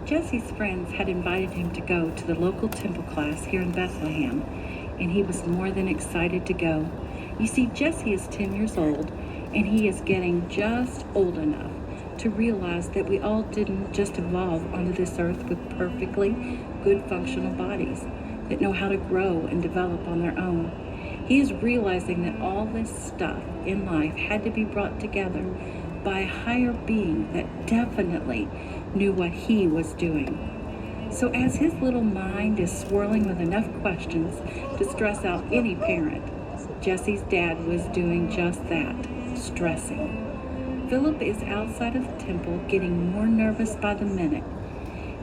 Jesse's friends had invited him to go to the local temple class here in Bethlehem, and he was more than excited to go. You see, Jesse is 10 years old, and he is getting just old enough to realize that we all didn't just evolve onto this earth with perfectly good functional bodies that know how to grow and develop on their own. He is realizing that all this stuff in life had to be brought together by a higher being that definitely knew what he was doing. So as his little mind is swirling with enough questions to stress out any parent, Jesse's dad was doing just that, stressing. Philip is outside of the temple, getting more nervous by the minute.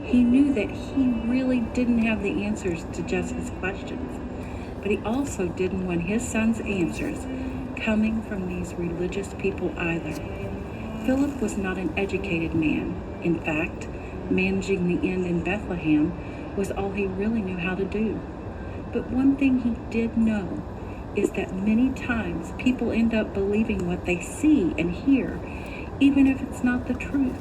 He knew that he really didn't have the answers to Jesse's questions, but he also didn't want his son's answers coming from these religious people either. Philip was not an educated man. In fact, managing the inn in Bethlehem was all he really knew how to do. But one thing he did know is that many times people end up believing what they see and hear, even if it's not the truth,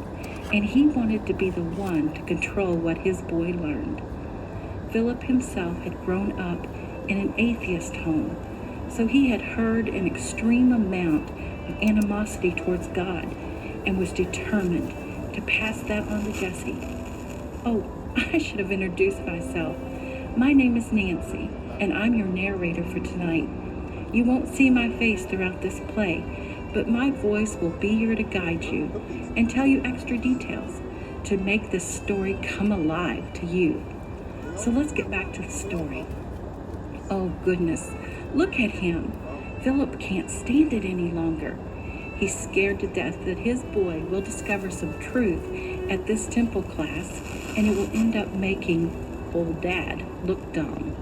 and he wanted to be the one to control what his boy learned. Philip himself had grown up in an atheist home, so he had heard an extreme amount of animosity towards God and was determined to pass that on to Jesse. Oh, I should have introduced myself. My name is Nancy, and I'm your narrator for tonight. You won't see my face throughout this play, but my voice will be here to guide you and tell you extra details to make this story come alive to you. So let's get back to the story. Oh goodness, look at him. Philip can't stand it any longer. He's scared to death that his boy will discover some truth at this temple class, and it will end up making old dad look dumb.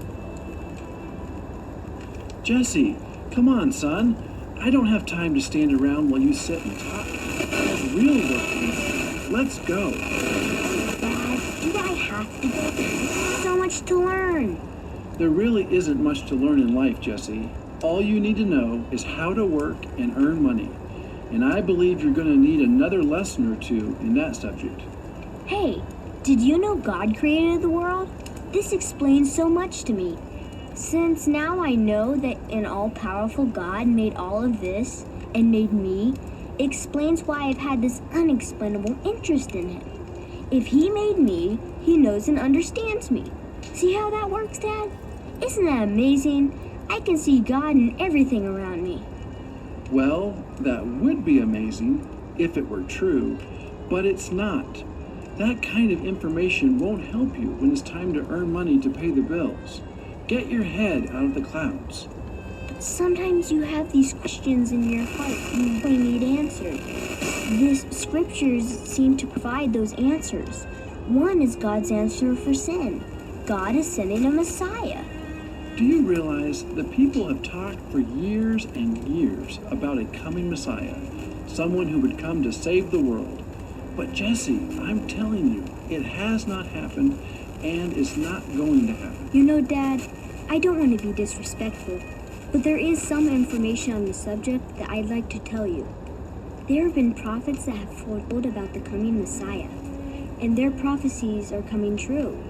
Jesse, come on, son. I don't have time to stand around while you sit and talk. There's real work to be done. Let's go. Dad, do I have to go? There's so much to learn. There really isn't much to learn in life, Jesse. All you need to know is how to work and earn money. And I believe you're going to need another lesson or two in that subject. Hey, did you know God created the world? This explains so much to me. Since now I know that an all-powerful God made all of this and made me, it explains why I've had this unexplainable interest in him. If he made me, he knows and understands me. See how that works, Dad? Isn't that amazing? I can see God in everything around me. Well, that would be amazing if it were true, but it's not. That kind of information won't help you when it's time to earn money to pay the bills. Get your head out of the clouds. Sometimes you have these questions in your heart you really need answered. These scriptures seem to provide those answers. One is God's answer for sin. God is sending a Messiah. Do you realize that people have talked for years and years about a coming Messiah, someone who would come to save the world? But Jesse, I'm telling you, it has not happened and is not going to happen. You know, Dad, I don't want to be disrespectful, but there is some information on the subject that I'd like to tell you. There have been prophets that have foretold about the coming Messiah, and their prophecies are coming true.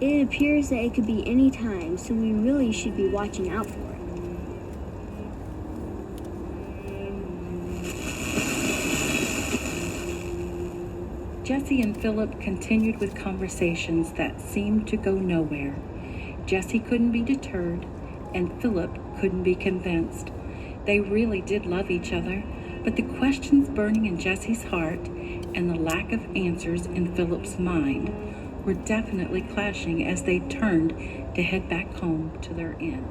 It appears that it could be any time, so we really should be watching out for it. Jesse and Philip continued with conversations that seemed to go nowhere. Jesse couldn't be deterred, and Philip couldn't be convinced. They really did love each other, but the questions burning in Jesse's heart and the lack of answers in Philip's mind were definitely clashing as they turned to head back home to their inn.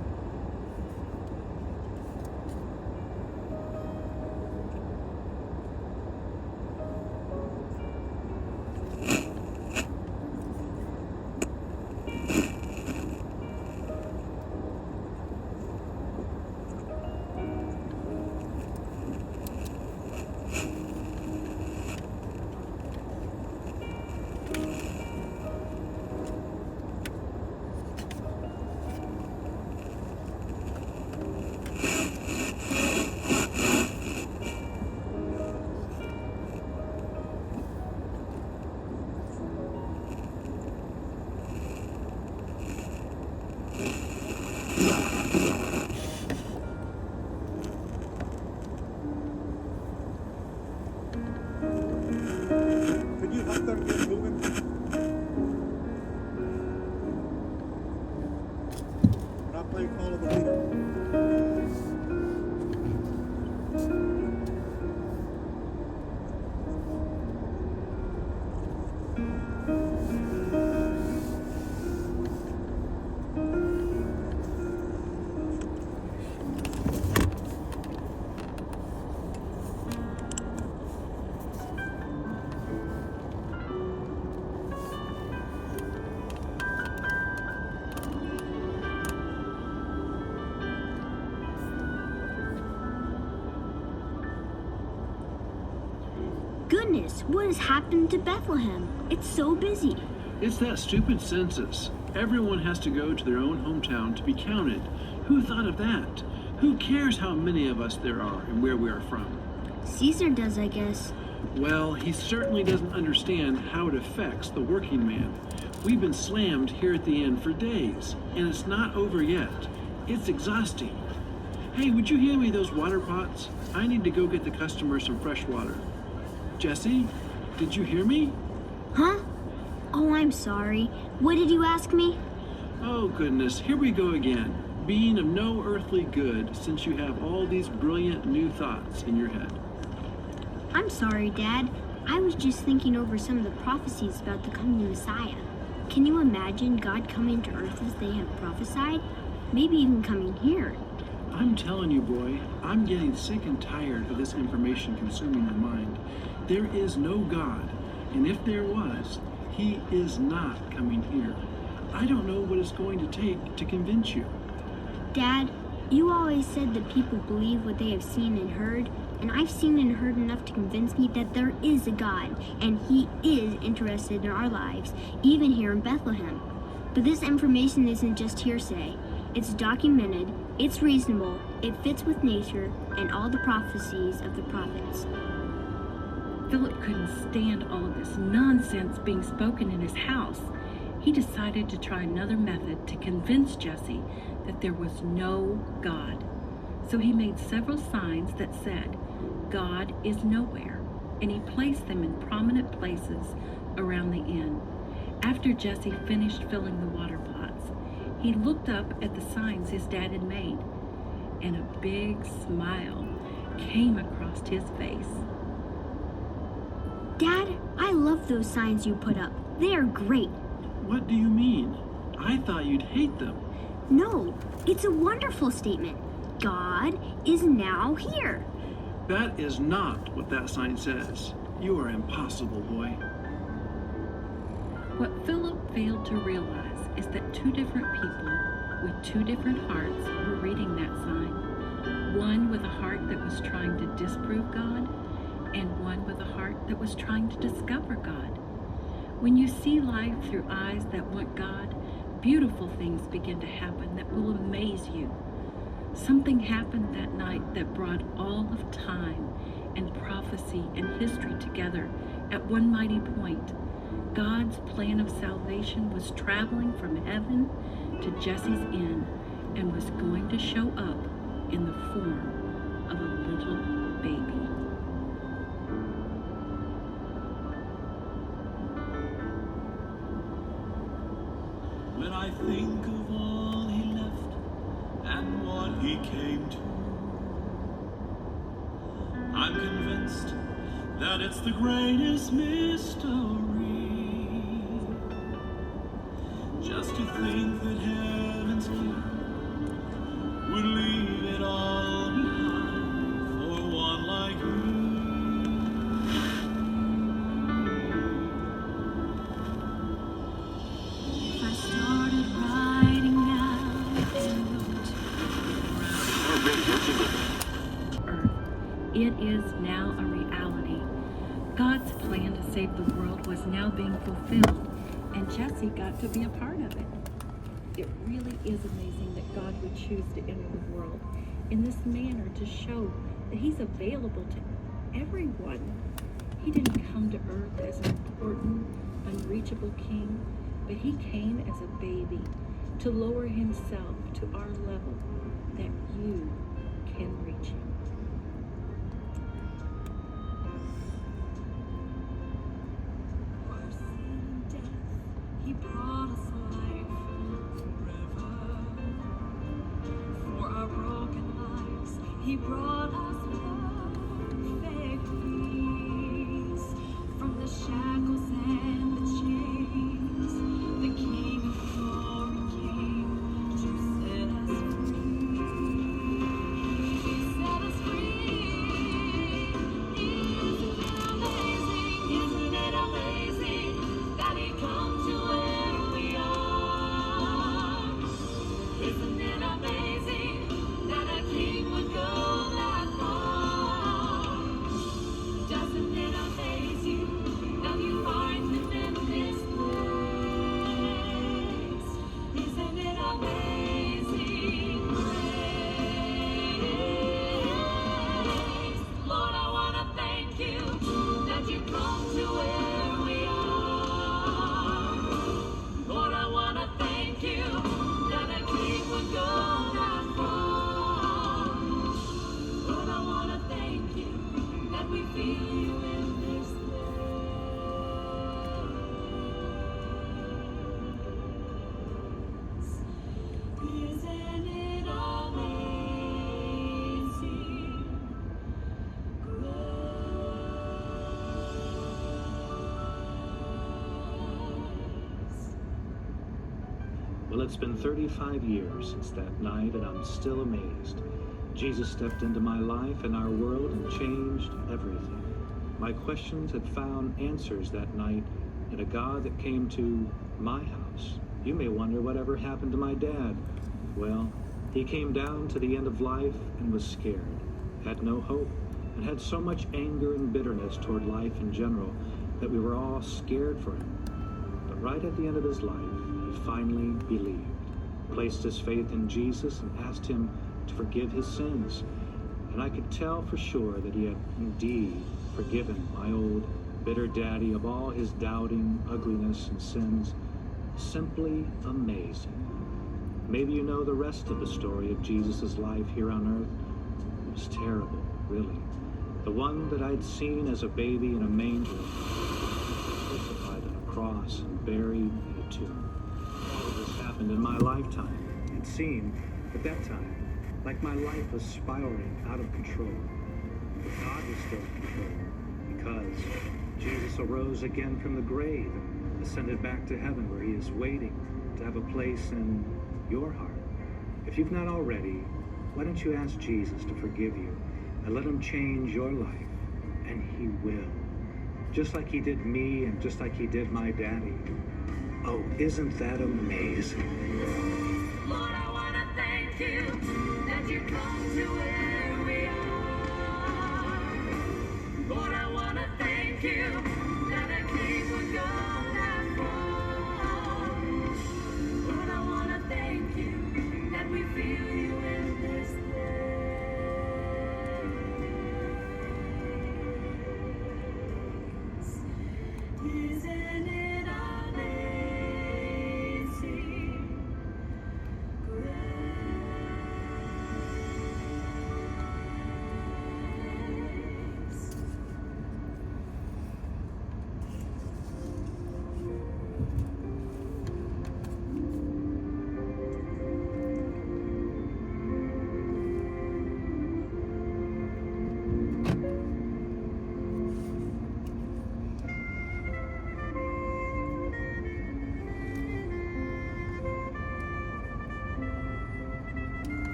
let them get moving. We're not playing follow the leader. Goodness, what has happened to Bethlehem? It's so busy. It's that stupid census. Everyone has to go to their own hometown to be counted. Who thought of that? Who cares how many of us there are and where we are from? Caesar does, I guess. Well, he certainly doesn't understand how it affects the working man. We've been slammed here at the inn for days, and it's not over yet. It's exhausting. Hey, would you hand me those water pots? I need to go get the customers some fresh water. Jesse, did you hear me? Huh? Oh, I'm sorry. What did you ask me? Oh, goodness, here we go again. Being of no earthly good since you have all these brilliant new thoughts in your head. I'm sorry, Dad. I was just thinking over some of the prophecies about the coming Messiah. Can you imagine God coming to earth as they have prophesied? Maybe even coming here. I'm telling you, boy, I'm getting sick and tired of this information consuming my mind. There is no God, and if there was, he is not coming here. I don't know what it's going to take to convince you. Dad, you always said that people believe what they have seen and heard, and I've seen and heard enough to convince me that there is a God, and he is interested in our lives, even here in Bethlehem. But this information isn't just hearsay. It's documented, it's reasonable, it fits with nature, and all the prophecies of the prophets. Philip couldn't stand all of this nonsense being spoken in his house. He decided to try another method to convince Jesse that there was no God. So he made several signs that said, "God is nowhere," and he placed them in prominent places around the inn. After Jesse finished filling the water pots, he looked up at the signs his dad had made, and a big smile came across his face. Dad, I love those signs you put up. They are great. What do you mean? I thought you'd hate them. No, it's a wonderful statement. God is now here. That is not what that sign says. You are impossible, boy. What Philip failed to realize is that two different people with two different hearts were reading that sign. One with a heart that was trying to disprove God, and one with a heart that was trying to discover God. When you see life through eyes that want God, beautiful things begin to happen that will amaze you. Something happened that night that brought all of time and prophecy and history together at one mighty point. God's plan of salvation was traveling from heaven to Jesse's inn and was going to show up in the form of a little baby. When I think of all he left and what he came to, I'm convinced that it's the greatest mystery. Just to think that heaven's king would leave it all behind for one like me. If I started writing now Earth. It is now a reality. God's plan to save the world was now being fulfilled, and Jesse got to be a part of it. It really is amazing that God would choose to enter the world in this manner to show that he's available to everyone. He didn't come to earth as an important, unreachable king, but he came as a baby to lower himself to our level that you can reach him. He brought us life forever. For our broken lives, He brought us perfect peace. From the shackles and the chains, the King of Glory came to set us free. He set us free. Isn't it amazing that He come to where we are? Isn't it amazing that a King would go that far? Doesn't it amaze you that you find Him in this place? Isn't it amazing grace? Lord, I want to thank You that You come to where we are. Lord, I want to thank You that a King would go that far. Lord, I want to thank You that we feel You in this place. Isn't it amazing grace? Well, it's been 35 years since that night, and I'm still amazed. Jesus stepped into my life and our world and changed everything. My questions had found answers that night in a God that came to my house. You may wonder whatever happened to my dad. Well, he came down to the end of life and was scared, had no hope, and had so much anger and bitterness toward life in general that we were all scared for him. But right at the end of his life, he finally believed, placed his faith in Jesus and asked Him to forgive his sins. And I could tell for sure that he had indeed forgiven my old bitter daddy of all his doubting, ugliness, and sins. Simply amazing. Maybe you know the rest of the story of Jesus' life here on earth. It was terrible, really. The one that I'd seen as a baby in a manger, crucified on a cross and buried in a tomb. All of this happened in my lifetime. It seemed, at that time, like my life was spiraling out of control. But God was still in control, because Jesus arose again from the grave and ascended back to heaven, where He is waiting to have a place in your heart. If you've not already, why don't you ask Jesus to forgive you and let Him change your life? And He will. Just like He did me and just like He did my daddy. Oh, isn't that amazing? Lord, I want to thank You that You come to where